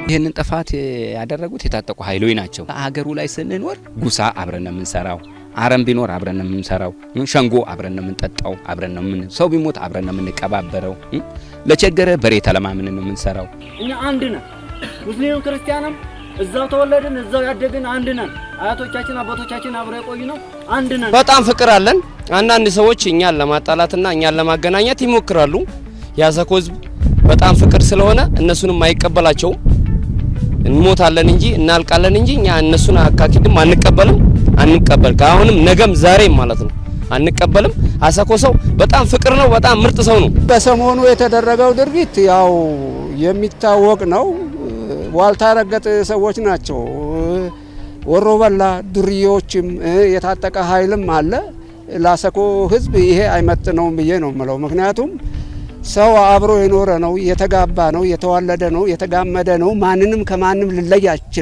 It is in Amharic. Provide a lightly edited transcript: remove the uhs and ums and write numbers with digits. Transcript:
ይሄንን ጥፋት ያደረጉት የታጠቁ ኃይሎች ናቸው። ሀገሩ ላይ ስንኖር ጉሳ አብረን የምንሰራው አረም ቢኖር አብረን የምንሰራው ሸንጎ አብረን የምንጠጣው አብረን ምን ሰው ቢሞት አብረን የምንቀባበረው ለቸገረ በሬ ተለማምን የምንሰራው እኛ አንድ ነን። ሙስሊም ክርስቲያንም እዛው ተወለድን እዛው ያደግን አንድ ነን። አያቶቻችን አባቶቻችን አብረው የቆዩ ነው። አንድ ነን። በጣም ፍቅር አለን። አንዳንድ ሰዎች እኛን ለማጣላትና እኛን ለማገናኘት ይሞክራሉ። ያሰኮ ህዝብ በጣም ፍቅር ስለሆነ እነሱንም አይቀበላቸው። እንሞታለን እንጂ እናልቃለን እንጂ እኛ እነሱን አካኪድም አንቀበልም። አሁንም ነገም ዛሬም ማለት ነው አንቀበልም። አሰኮ ሰው በጣም ፍቅር ነው። በጣም ምርጥ ሰው ነው። በሰሞኑ የተደረገው ድርጊት ያው የሚታወቅ ነው። ዋልታ ረገጥ ሰዎች ናቸው። ወሮበላ ዱርዬዎችም የታጠቀ ኃይልም አለ። ላሰኮ ህዝብ ይሄ አይመጥነውም ብዬ ነው የምለው። ምክንያቱም ሰው አብሮ የኖረ ነው፣ የተጋባ ነው፣ የተዋለደ ነው፣ የተጋመደ ነው። ማንንም ከማንም ልለይ አይችልም።